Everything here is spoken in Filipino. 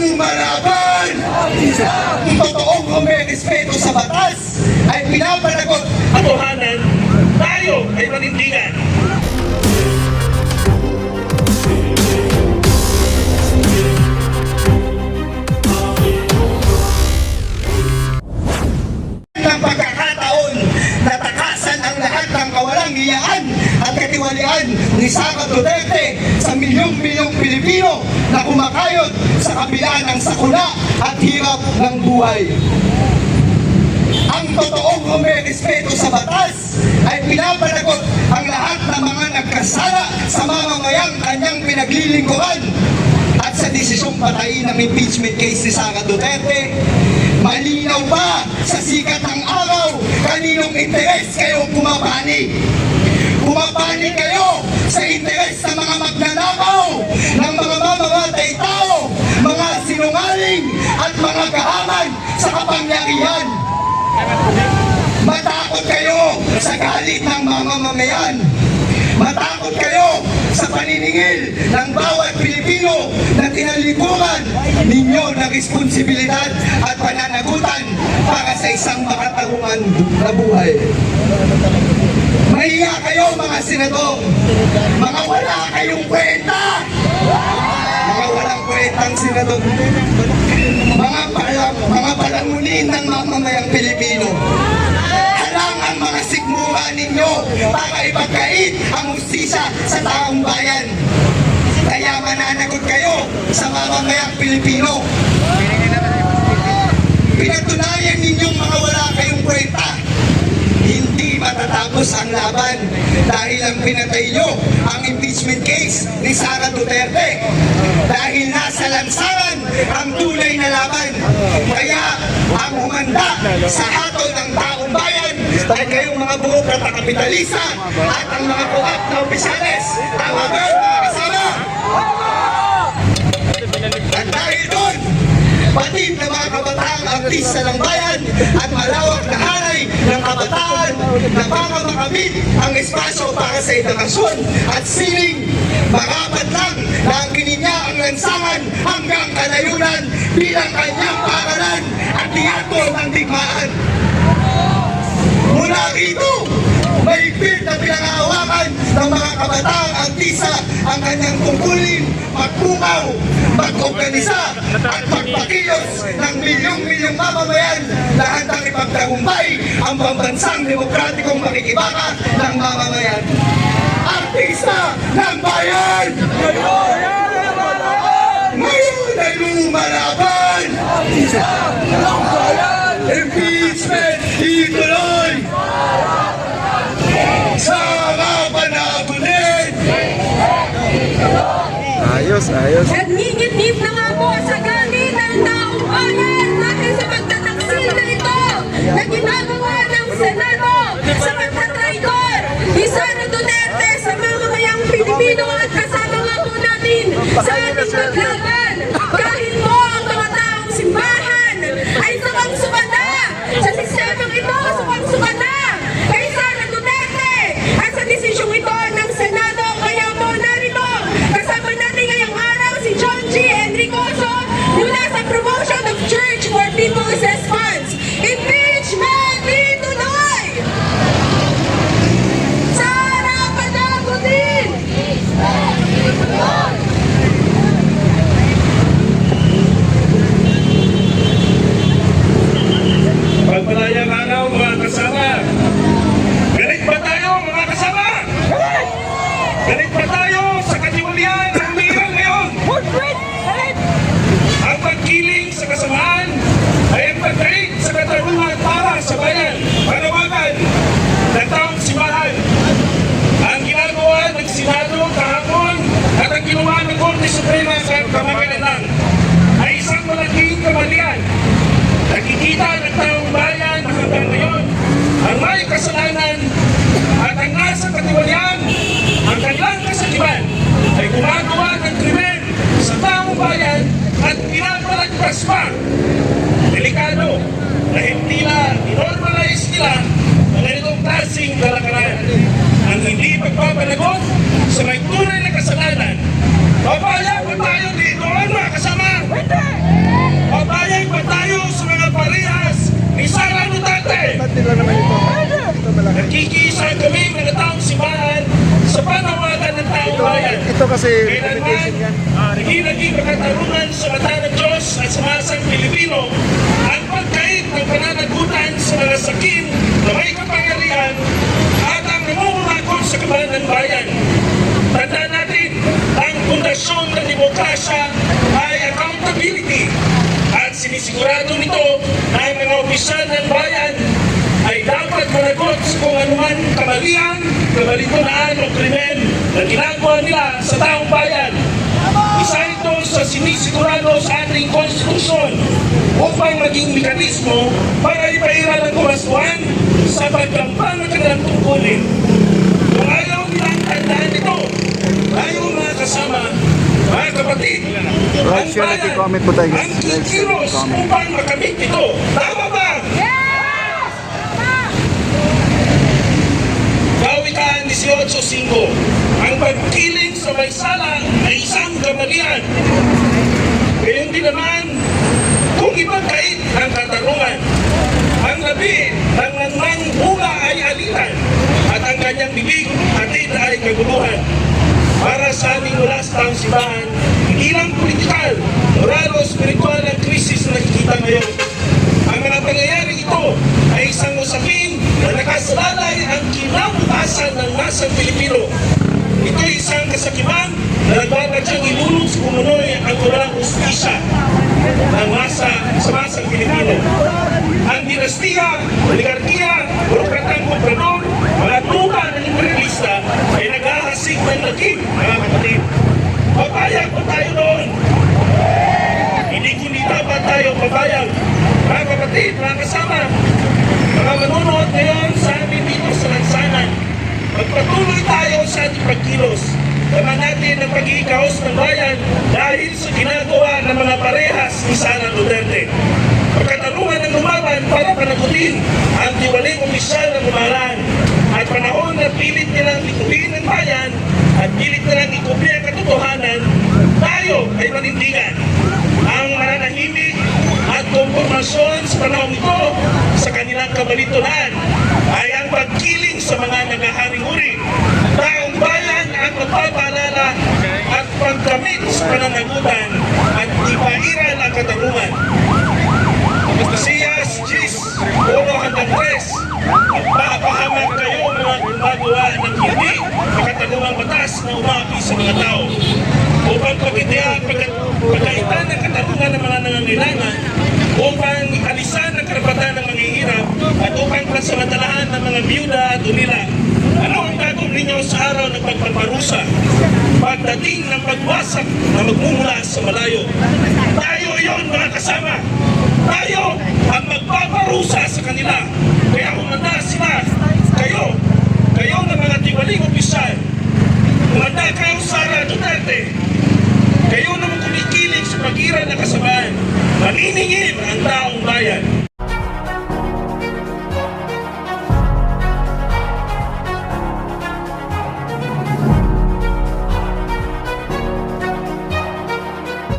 lumalaban! Ang totoong rumerespeto sa batas ay pinapanagot. Katotohanan, tayo ay panindigan. Ng pagkakataon na takasan ang lahat ng kawalang hiyaan at katiwalian ni Sara Duterte sa milyong-milyong Pilipino na kumakayod sa kabila ng sakuna at hirap ng buhay. Ang totoong rumerespeto sa batas ay pinapanagot ang lahat ng mga nagkasala sa mamamayang kanyang pinaglilingkuran. At sa desisyong patayin ng impeachment case ni Sara Duterte, malinaw ba sa sikat ng araw kaninong interes kayo pumapani? Pumapani kayo sa interes ng mga magnanakaw, ng mga mamamatay tao, mga sinungaling at mga kahaman sa kapangyarihan. Matakot kayo sa galit ng mga mamamayan. Matakot kayo sa paniningil ng bawat Pilipino na tinalikuran ninyo ng responsibilidad at pananagutan para sa isang makatarungan na buhay. Mahiya kayo mga senador, mga wala kayong kwenta, mga walang kwentang senador, mga palangunin ng mamamayang Pilipino. Ang mga sigmura ninyo para ipagkait ang hustisya sa taong bayan. Kaya mananagot kayo sa mamamayang Pilipino. Pinatunayan ninyong mga wala kayong kwenta. Hindi matatapos ang laban dahil ang pinatay nyo ang impeachment case ni Sara Duterte. Dahil nasa lansangan ang tunay na laban. Kaya ang humanda sa hatol ng taong bayan ay kayong mga burokrat na kapitalista at ang mga corrupt na opisyales. Tama ba mga kasama? At dahil doon, pati na mga kabataang artista ng bayan at malawak na hanay ng kabataan na para makamit ang espasyo para sa edukasyon at sining, marapat lang na ang kininya ang lansangan hanggang kalayunan bilang kanyang paralan at tiyatro ng digmaan. Mula rito, mahigpit na pinangahawakan ng mga kabataang artista ang kanyang tungkulin, magpukaw, mag-organisa at magpakilos ng milyong-milyong mamamayan na handang ipagtagumpay ang pambansang demokratikong makikibaka ng mamamayan. Artista ng bayan! Ngayon ay lumalaban! Artista ng bayan! Impeachment ituloy! Sara panagunin! Ayos. Nagngingit-ngit na nga po sa galit ng taong bayan dahil sa pagtataksil na ito na ginagawa ng Senado sa pagtatraidor ni Sara Duterte sa mamamayang Pilipino at kasama nga po natin sa ating paglaban. Kahit po ang mga taong simbahan ay sukang-suka na sa sistemang ito, sukang-suka na kay Sara Duterte at sa desisyong ito ng Senado. Kaya po narito, kasama natin ngayong araw si John G. Enricoso mula sa Promotion of Church for People's Response. Impeachment ituloy! Sara panagutin! Pagpalayang araw mga kasama. Galit ba tayo mga kasama? Galit ba tayo sa katiwalian ng umiiral ngayon? Ang pagkiling sa kasamaan ay ang pagkait sa katarungan para sa bayan. Panawagan ng taong simbahan. Ang ginagawa ng Senado kahapon at ang ginawa ng Korte Suprema sa kamagalanan ay isang malaking kamalian. Nakikita ng taong bayan na hanggang ngayon ang may kasalanan at ang nasa katiwalian, ang kanilang kasakiman ay gumagawa ng krimen sa taong bayan at pinapalagpas pa. Delikado dahil tila inormalize nila ang ganitong klaseng kalakaran. Ang hindi pagpapalagot sa may tunay na kasalanan. Papayag ba tayo dito mga kasama? kasi Kailanman, hindi naging makatarungan sa mata ng Diyos at sa masang Pilipino ang pagkait ng pananagutan sa mga sakim na may kapangyarihan at ang namumulakot sa kabalan ng bayan. Tandaan natin, ang pundasyon ng demokrasya ay accountability at sinisigurado nito na ang mga opisyal ng bayan ay dapat managot sa kung anuman kamalian, kabalitunan o krimen na ginagawa nila sa taong bayan. Isa ito sa sinisigurado sa ating konstitusyon upang maging mekanismo para ipairal ang kumaskuhan sa pagkampang ng kanilang tungkulin. Kung ayaw nilang tandaan ito, tayo mga kasama, mga kapatid, Right, ang share natin, bayan, comment po tayo, guys. ang Like, share, kikilos comment. upang makamit ito. Tama ba? Kawikaan 18.5, ang pagkiling sa may sala ay isang kamalian. Gayon din naman, kung ipagkait ang katarungan, ang labi ng nangmang bunga ay alitan at ang kanyang bibig atid ay kaguluhan. Para sa aming mula sa taong simbahan, hindi lang politikal, moral o spiritual ang krisis na nakikita ngayon. Ang mga pangyayari ito ay isang usapin na nakasalalay ang kinabukasan ng masang Pilipino. Ito ay isang kasakiman na nagbabadyang ilulong sa kumunoy ang walang ustisya ng sa masang Pilipino. Ang dinastiya, oligarkiya, burokratang gobernador, mga tuta ng imperialista ay naghahasik ng lagim, mga kapatid. Papayag pa tayo doon. Hindi dapat tayo papayag. Mga kapatid, mga kasama, mga manunood ngayon sa amin dito sa Lansanan, magpatuloy tayo sa ating pagkilos. Tama natin ang pag-iikaos ng bayan dahil sa ginagawa ng mga parehas ni Sara Duterte. Pagkatarungan ng lumaban para panagutin ang tiwaling opisyal ng umalan at panahon na pilit nilang likuhin ng bayan at pilit nilang ikubli ang katotohanan, tayo ay manindigan. Ang mananahimik at konformasyon sa panahon ito sa kanilang kabalitunan ay ang pagkiling sa mga nagaharing uri. Taong bayan ang magpapaalala at pagkamit sa pananagutan at ipairal ang katarungan. Siyas, Gis, 1-3, magpapahamak kayo mga gumagawa ng hindi makatanungang batas na umapi sa mga tao upang pagkaitan ng katarungan ng mga nangangailangan, upang alisan ang karapatan ng manghihirap at upang pansamantalahan ng mga biyuda at unila. Ano ang gagawin ninyo sa araw ng pagpaparusa? Pagdating ng pagwasak na magmumula sa malayo. Tayo yon mga kasama. Tayo ang magpaparusa sa kanila. Kaya humanda sila. Kayo na mga tiwaling opisyal. Humanda kayo Sara Duterte. Kayo na kumikilig sa pag-iral na kasamaan. Maniningil ang taong bayan.